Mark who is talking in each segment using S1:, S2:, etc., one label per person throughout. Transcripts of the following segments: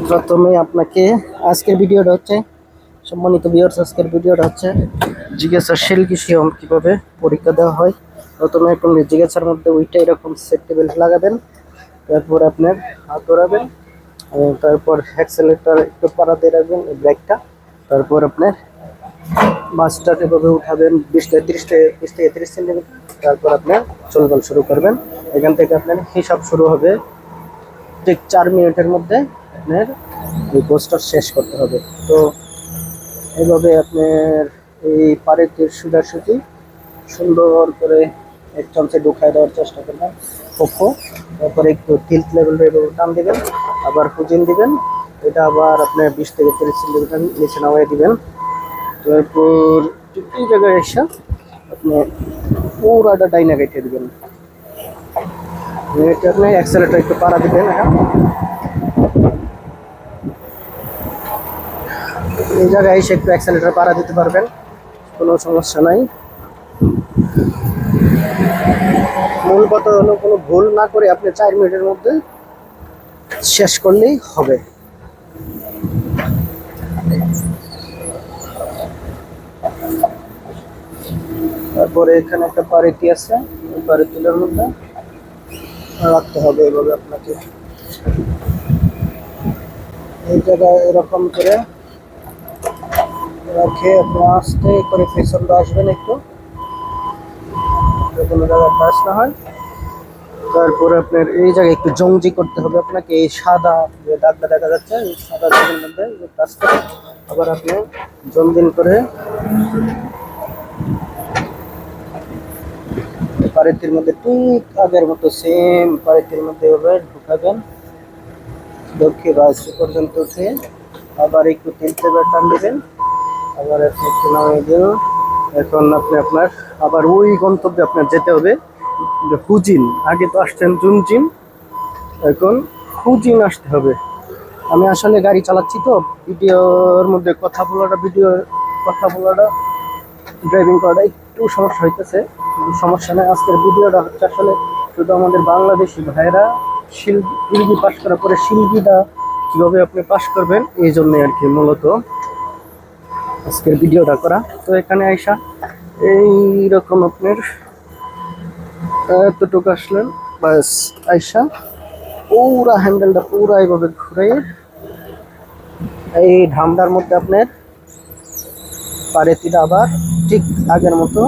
S1: প্রথমে আপনাকে আজকের ভিডিওটা হচ্ছে, সম্মানিত ভিউয়ার্স, আজকের ভিডিওটা হচ্ছে জিজ্ঞাসাশীল সিয়ম কিভাবে পরীক্ষা দেওয়া হয়। প্রথমে কোন জিজ্ঞাসার মধ্যে ওইটা এরকম সেফটি বেল্ট লাগাবেন, তারপর আপনার হাত ধরাবেন, এবং তারপর অ্যাক্সেলেরেটর একটু পাড়া দিয়ে রাখবেন, ব্রেকটা, তারপর আপনার বাসটা এভাবে উঠাবেন 20 থেকে 30 সেন্টিমিটার, তারপর আপনার চলমান শুরু করবেন। এখান থেকে আপনার হিসাব শুরু হবে, ঠিক 4 মিনিটের মধ্যে আপনার এই কোর্সটা শেষ করতে হবে। তো এইভাবে আপনার এই পাড়ের সোজাসুজি সুন্দর করে এক চামচে ঢুকায় দেওয়ার চেষ্টা করবেন পক্ষ, তারপরে একটু টিল্ট লেভেল টান দিবেন, আবার হুজিন দিবেন, এটা আবার আপনার 20 থেকে 30 সেন্টিমিটার নিচে নামাই দিবেন। তারপর এই জায়গায় এসে আপনি পুরাটা ডাইনা কেটে দিবেন, এটা আপনি অ্যাক্সেলেরেটর একটু পাড়া দিবেন। এই জায়গায় এসে একটু অ্যাক্সেলেরেটর পাড়া দিতে পারবেন, কোনো সমস্যা নাই। মূল কথা হলো কোনো ভুল না করে আপনি 4 মিনিটের মধ্যে শেষ করলেই হবে। তারপরে এখানে একটা পারিতি আছে, ওই পারিতিটার মধ্যে রাখতে হবে এভাবে আপনাকে। এই জায়গায় এরকম করে রেখে আপনি আস্তে করে পেছনটা আসবেন একটু, কোনো জায়গায় টাচ না হয়। তারপরে আপনার এই জায়গায় একটু জংজি করতে হবে আপনাকে, এই সাদা যে দাগটা দেখা যাচ্ছে এই সাদা দাগের মধ্যে টাচ করে আবার আপনি জমদিন করে পারিতির মধ্যে ঠিক আগের মতো সেম পারিতির মধ্যে এভাবে ঢুকাবেন, দক্ষিণ বাস পর্যন্ত উঠে আবার একটু তিনটে বার টান দিবেন, আবার আপনি একটু নামিয়ে দিন। এখন আপনি আপনার আবার ওই গন্তব্যে আপনার যেতে হবে, হুজিন। আগে তো আসছেন জুনজিন, এখন হুজিন আসতে হবে। আমি আসলে গাড়ি চালাচ্ছি তো ভিডিওর মধ্যে কথা বলাটা ড্রাইভিং করাটা একটু সমস্যা হইতেছে, সমস্যা নেই। আজকের ভিডিওটা হচ্ছে আসলে শুধু আমাদের বাংলাদেশি ভাইরা শিলগি পাস করার পরে শিলগিটা কীভাবে আপনি পাস করবেন এই জন্যই আর কি মূলত আজকের ভিডিওটা করা। তো এখানে আইসা এইরকম আপনার এতটুকু আসলেন, বাস আইসা পুরা হ্যান্ডেলটা পুরা এইভাবে ঘুরে এই ধামটার মধ্যে আপনার পারেতিটা আবার ঠিক আগের মতো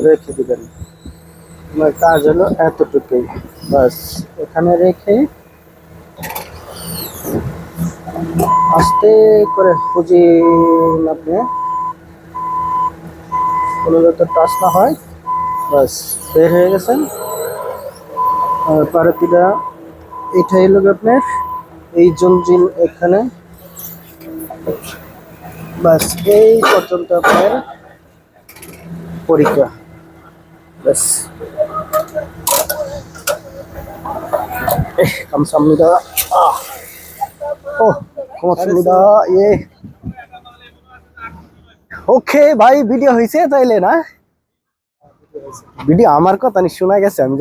S1: রেখে দিবেন। আমার কাজ হলো এতটুকুই, বাস। এখানে রেখে আস্তে করে খুঁজি আপনি, কোনো যাতে টাচ না হয়, বাস বের হয়ে গেছেন। আর পারেতিটা এটাই হলো আপনার এই জঞ্জিন এখানে, বাস এই পর্যন্ত আপনার পরীক্ষা, বাস। 감사합니다. 고맙습니다. 예. ওকে ভাই, ভিডিও হয়েছে তাইলে না? ভিডিও আমার কথা নি শোনা গেছে, আমি